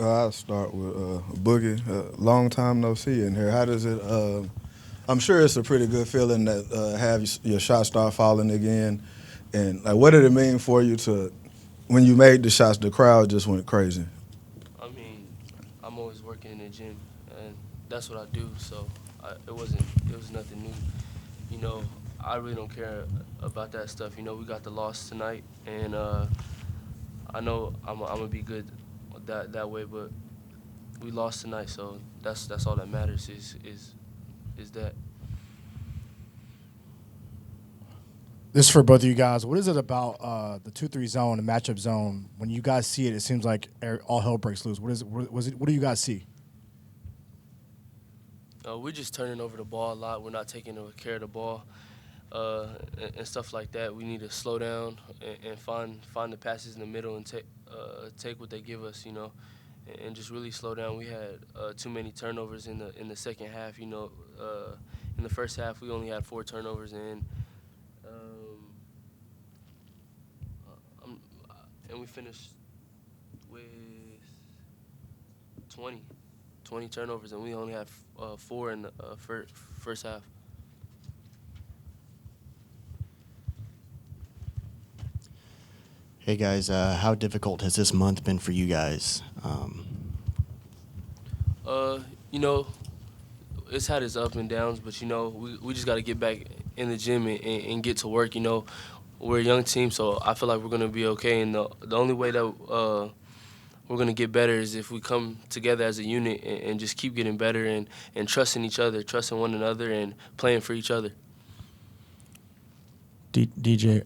I'll start with Boogie. Long time no see in here. How does it? I'm sure it's a pretty good feeling that have your shot start falling again, and like, what did it mean for you to when you made the shots? The crowd just went crazy. I mean, I'm always working in the gym, and that's what I do. So it was nothing new. You know, I really don't care about that stuff. You know, we got the loss tonight, and I know I'm gonna be good that way. But we lost tonight, so that's all that matters is that. This is for both of you guys. What is it about the 2-3 zone, the matchup zone? When you guys see it, it seems like all hell breaks loose. What is it? What do you guys see? We're just turning over the ball a lot. We're not taking care of the ball and stuff like that. We need to slow down and find the passes in the middle and take what they give us, you know, and just really slow down. We had too many turnovers in the second half. You know, in the first half we only had 4 turnovers and we finished with 20 turnovers, and we only had 4 in the first half. Hey guys, how difficult has this month been for you guys? You know, it's had its ups and downs, but you know, we just got to get back in the gym and get to work. You know, we're a young team, so I feel like we're gonna be okay. And the only way that we're gonna get better is if we come together as a unit and just keep getting better and trusting each other, trusting one another, and playing for each other. DJ,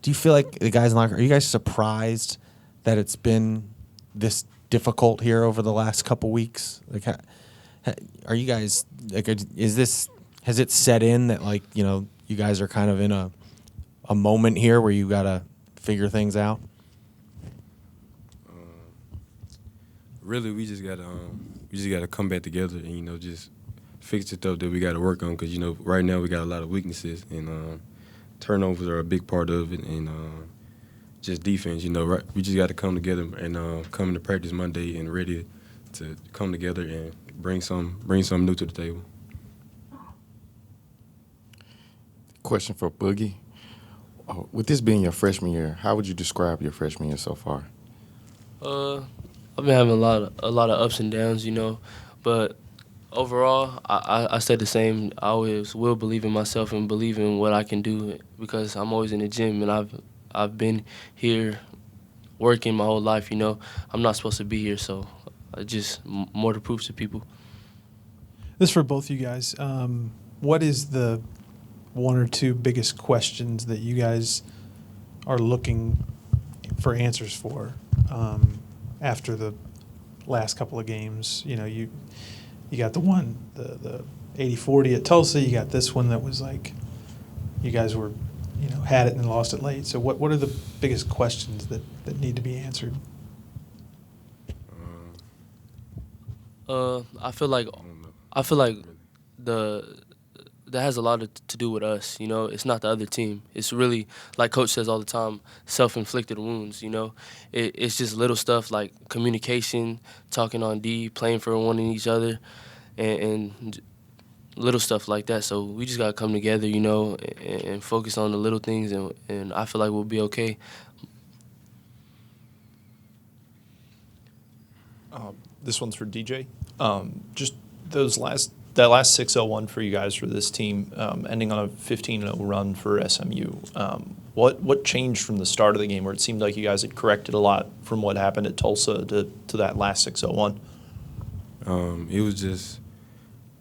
do you feel like the guys in the locker, are you guys surprised that it's been this difficult here over the last couple weeks? Like, are you guys like, has it set in that, like, you know, you guys are kind of in a moment here where you gotta figure things out? Really, we just gotta come back together and, you know, just fix the stuff that we gotta work on, because, you know, right now we got a lot of weaknesses, and turnovers are a big part of it, and just defense. You know, right? We just got to come together and come into practice Monday and ready to come together and bring something new to the table. Question for Boogie. With this being your freshman year, how would you describe your freshman year so far? I've been having a lot of ups and downs, you know, but overall, I stay the same. I always will believe in myself and believe in what I can do, because I'm always in the gym, and I've been here working my whole life. You know, I'm not supposed to be here, so I just more to prove to people. This is for both you guys. What is the 1 or 2 biggest questions that you guys are looking for answers for after the last couple of games? You know, you got the 80-40 at Tulsa. You got this one that was like you guys were, you know, had it and lost it late. So what are the biggest questions that need to be answered? I feel like that has a lot to do with us. You know, it's not the other team. It's really, like Coach says all the time, self-inflicted wounds. You know, it's just little stuff like communication, talking on D, playing for one and each other, and little stuff like that. So we just gotta come together, you know, and focus on the little things, and I feel like we'll be okay. This one's for DJ. Just that last 6-0-1 for you guys for this team, ending on a 15-0 run for SMU. What changed from the start of the game, where it seemed like you guys had corrected a lot from what happened at Tulsa to that last 6-0-1? It was just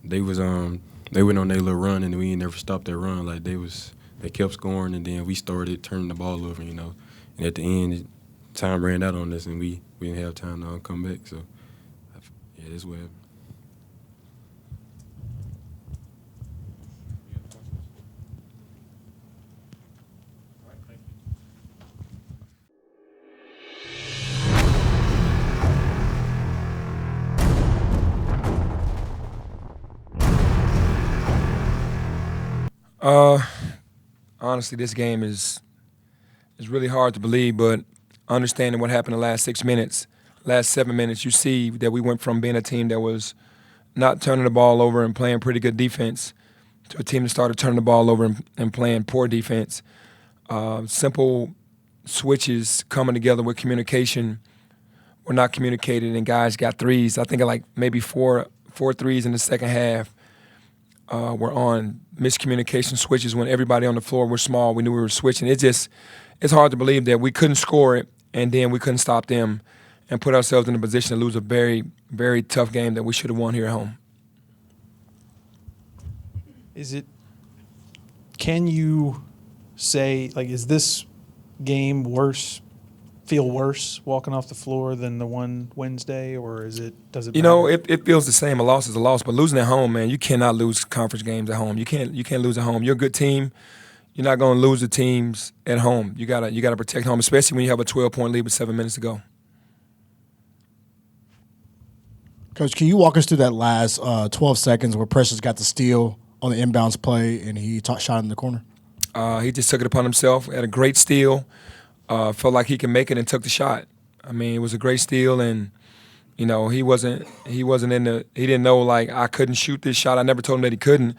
they went on their little run, and we never stopped their run. Like, they kept scoring, and then we started turning the ball over, you know. And at the end, time ran out on us, and we didn't have time to come back. So, yeah, that's what happened. Honestly, this game is really hard to believe, but understanding what happened the last 6 minutes, last 7 minutes, you see that we went from being a team that was not turning the ball over and playing pretty good defense to a team that started turning the ball over and playing poor defense. Simple switches coming together with communication were not communicated, and guys got threes. I think like maybe four threes in the second half were on miscommunication switches when everybody on the floor were small. We knew we were switching. It's hard to believe that we couldn't score it, and then we couldn't stop them and put ourselves in a position to lose a very, very tough game that we should have won here at home. Can you say, like, is this game feel worse walking off the floor than the one Wednesday, or does it matter? It feels the same. A loss is a loss, but losing at home, man, you cannot lose conference games at home. You can't lose at home. You're a good team. You're not going to lose the teams at home. You gotta protect home, especially when you have a 12-point lead with 7 minutes to go. Coach, can you walk us through that last 12 seconds where Precious got the steal on the inbounds play and he shot in the corner? He just took it upon himself, had a great steal, felt like he could make it and took the shot. I mean, it was a great steal, and he didn't know, like, I couldn't shoot this shot. I never told him that he couldn't.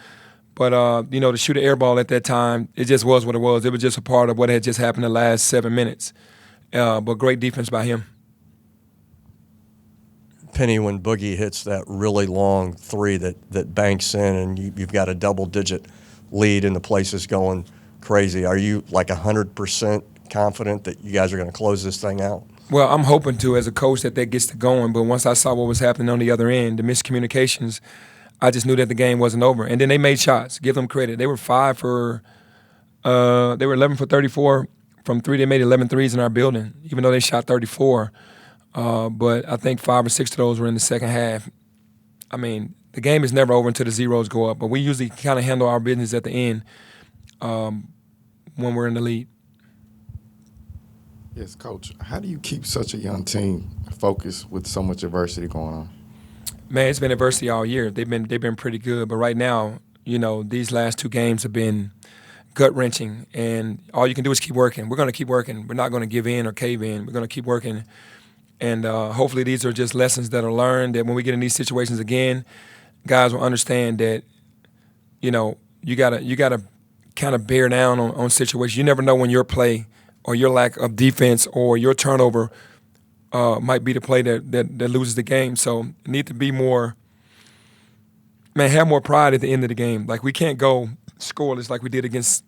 But, to shoot an air ball at that time, it just was what it was. It was just a part of what had just happened the last 7 minutes. But great defense by him. Penny, when Boogie hits that really long three that banks in and you've got a double-digit lead and the place is going crazy, are you like 100% confident that you guys are going to close this thing out? Well, I'm hoping to as a coach that gets to going, but once I saw what was happening on the other end, the miscommunications, I just knew that the game wasn't over. And then they made shots. Give them credit. They were 11 for 34 from three. They made 11 threes in our building, even though they shot 34. But I think 5 or 6 of those were in the second half. I mean, the game is never over until the zeros go up, but we usually kind of handle our business at the end when we're in the lead. Yes, Coach. How do you keep such a young team focused with so much adversity going on? Man, it's been adversity all year. They've been pretty good, but right now, these last 2 games have been gut-wrenching, and all you can do is keep working. We're going to keep working. We're not going to give in or cave in. We're going to keep working. And hopefully these are just lessons that are learned, that when we get in these situations again, guys will understand that, you gotta kind of bear down on situations. You never know when your play or your lack of defense or your turnover might be the play that loses the game. So need to be more, have more pride at the end of the game. Like, we can't go scoreless like we did against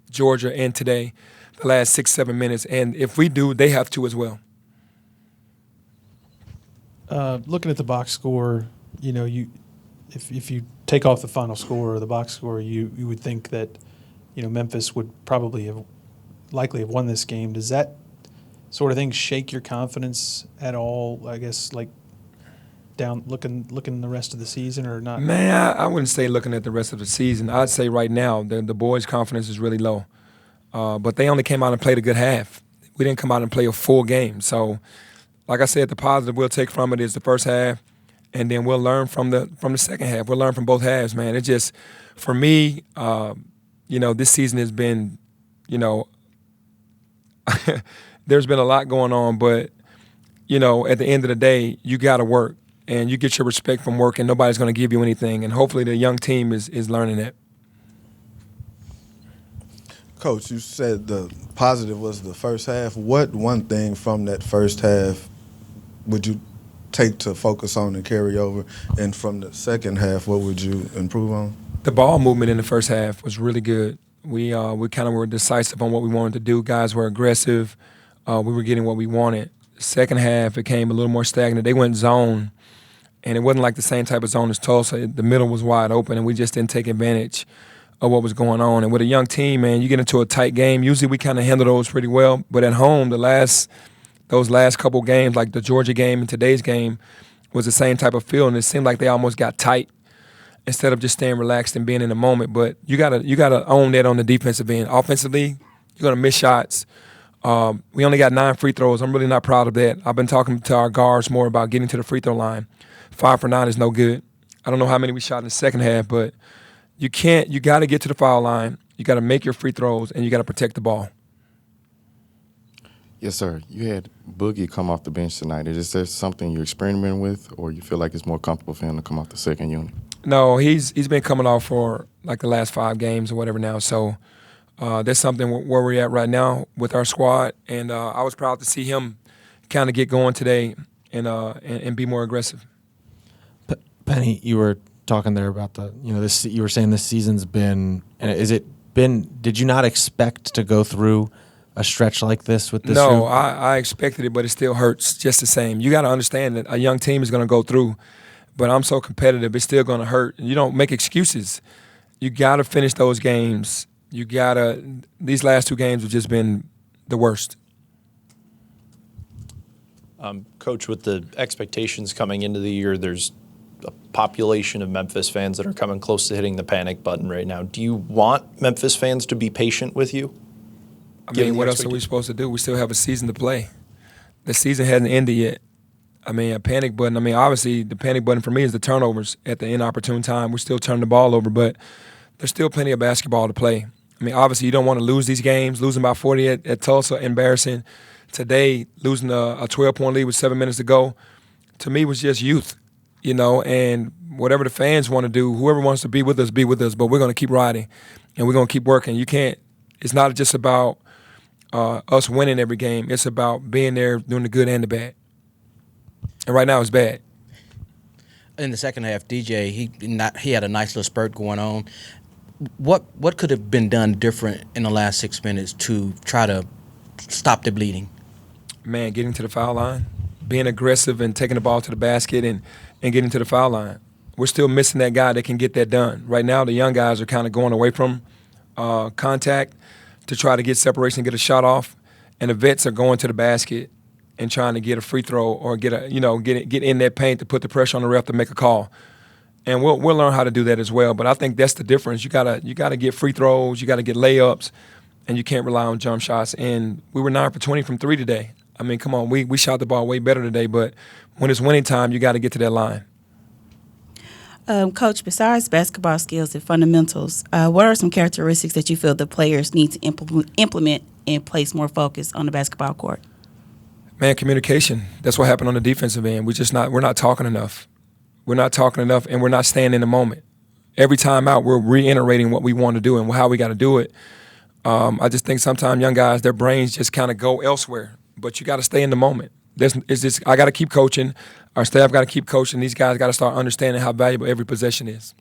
Georgia and today, the last 6-7 minutes. And if we do, they have to as well. Looking at the box score, if you take off the final score or the box score, you would think that, Memphis would likely have won this game. Does that sort of thing shake your confidence at all? I guess, like, down looking the rest of the season, or not? Man, I wouldn't say looking at the rest of the season. I'd say right now the boys' confidence is really low. But they only came out and played a good half. We didn't come out and play a full game, so. Like I said, the positive we'll take from it is the first half, and then we'll learn from the second half. We'll learn from both halves, man. It just, for me, this season has been, there's been a lot going on, but, at the end of the day, you got to work, and you get your respect from work, and nobody's going to give you anything. And hopefully the young team is learning that. Coach, you said the positive was the first half. What one thing from that first half would you take to focus on and carry over? And from the second half, what would you improve on? The ball movement in the first half was really good. We kind of were decisive on what we wanted to do. Guys were aggressive. We were getting what we wanted. Second half, it came a little more stagnant. They went zone, and it wasn't like the same type of zone as Tulsa. The middle was wide open, and we just didn't take advantage of what was going on. And with a young team, man, you get into a tight game. Usually we kind of handle those pretty well. But at home, those last couple games, like the Georgia game and today's game, was the same type of feel. And it seemed like they almost got tight instead of just staying relaxed and being in the moment. But you gotta own that on the defensive end. Offensively, you're going to miss shots. We only got 9 free throws. I'm really not proud of that. I've been talking to our guards more about getting to the free throw line. 5 for 9 is no good. I don't know how many we shot in the second half, but you got to get to the foul line. You got to make your free throws, and you got to protect the ball. Yes, sir. You had Boogie come off the bench tonight. Is there something you're experimenting with, or you feel like it's more comfortable for him to come off the second unit? No, he's been coming off for like the last 5 games or whatever now. So that's something where we're at right now with our squad. And I was proud to see him kind of get going today and be more aggressive. Penny, you were talking there about this. You were saying this season's been. Did you not expect to go through a stretch like this with this? No, group? I expected it, but it still hurts just the same. You got to understand that a young team is going to go through, but I'm so competitive, it's still going to hurt. You don't make excuses. You got to finish those games. These last 2 games have just been the worst. Coach, with the expectations coming into the year, there's a population of Memphis fans that are coming close to hitting the panic button right now. Do you want Memphis fans to be patient with you? I mean, what else are we supposed to do? We still have a season to play. The season hasn't ended yet. I mean, a panic button. I mean, obviously, the panic button for me is the turnovers at the inopportune time. We still turn the ball over, but there's still plenty of basketball to play. I mean, obviously, you don't want to lose these games. Losing by 40 at Tulsa, embarrassing. Today, losing a 12-point lead with 7 minutes to go, to me, was just youth, and whatever the fans want to do, whoever wants to be with us, but we're going to keep riding, and we're going to keep working. It's not just about us winning every game. It's about being there, doing the good and the bad. And right now it's bad. In the second half, DJ, he had a nice little spurt going on. What could have been done different in the last 6 minutes to try to stop the bleeding? Man, getting to the foul line, being aggressive and taking the ball to the basket and getting to the foul line. We're still missing that guy that can get that done. Right now the young guys are kind of going away from contact to try to get separation, get a shot off, and the vets are going to the basket and trying to get a free throw or get in that paint to put the pressure on the ref to make a call. And we'll learn how to do that as well. But I think that's the difference. You gotta get free throws, you gotta get layups, and you can't rely on jump shots. And we were 9 for 20 from 3 today. I mean, come on, we shot the ball way better today. But when it's winning time, you got to get to that line. Coach, besides basketball skills and fundamentals, what are some characteristics that you feel the players need to implement and place more focus on the basketball court? Man, communication. That's what happened on the defensive end. We're not talking enough. We're not talking enough, and we're not staying in the moment. Every time out, we're reiterating what we want to do and how we got to do it. I just think sometimes young guys, their brains just kind of go elsewhere. But you got to stay in the moment. I got to keep coaching. Our staff got to keep coaching. These guys got to start understanding how valuable every possession is.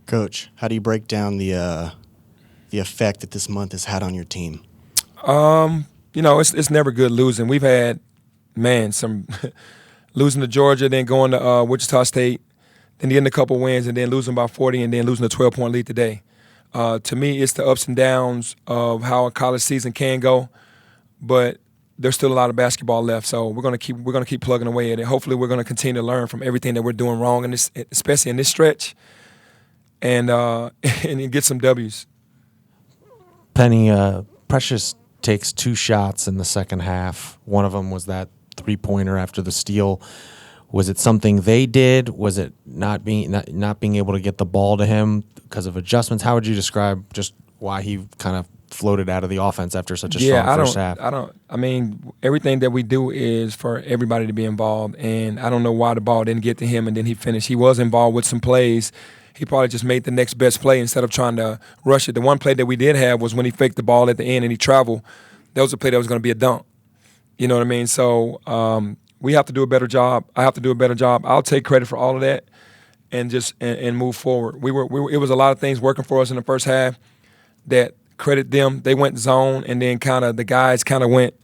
Coach, how do you break down the effect that this month has had on your team? It's never good losing. We've had, some losing to Georgia, then going to Wichita State, then getting a couple wins, and then losing by 40, and then losing a 12-point lead today. To me, it's the ups and downs of how a college season can go, but there's still a lot of basketball left. So we're gonna keep plugging away at it. Hopefully, we're gonna continue to learn from everything that we're doing wrong, in this, especially in this stretch, and get some W's. Penny, Precious takes 2 shots in the second half. One of them was that 3-pointer after the steal. Was it something they did? Was it not being able to get the ball to him because of adjustments? How would you describe just why he kind of floated out of the offense after such a strong first half? I mean, everything that we do is for everybody to be involved, and I don't know why the ball didn't get to him and then he finished. He was involved with some plays. He probably just made the next best play instead of trying to rush it. The one play that we did have was when he faked the ball at the end and he traveled. That was a play that was going to be a dunk. You know what I mean? So we have to do a better job. I have to do a better job. I'll take credit for all of that and just and move forward. It was a lot of things working for us in the first half that credit them. They went zone, and then the guys went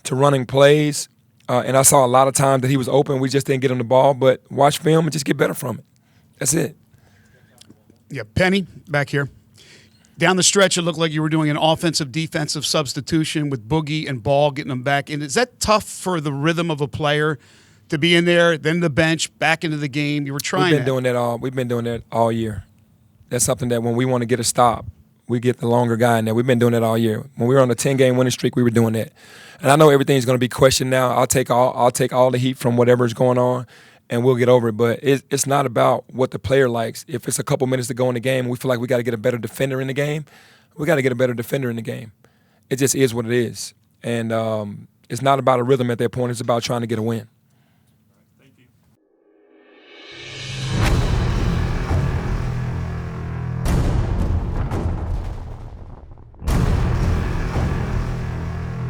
to running plays. And I saw a lot of times that he was open. We just didn't get him the ball. But watch film and just get better from it. That's it. Yeah, Penny, back here. Down the stretch, it looked like you were doing an offensive-defensive substitution with Boogie and Ball, getting them back in. Is that tough for the rhythm of a player to be in there, then the bench, back into the game? You were trying. We've been doing that all year. That's something that when we want to get a stop, we get the longer guy in there. We've been doing that all year. When we were on a 10-game winning streak, we were doing that. And I know everything's going to be questioned now. I'll take all the heat from whatever's going on, and we'll get over it. But it's not about what the player likes. If it's a couple minutes to go in the game and we feel like we got to get a better defender in the game, we got to get a better defender in the game. It just is what it is. and it's not about a rhythm at that point. It's about trying to get a win.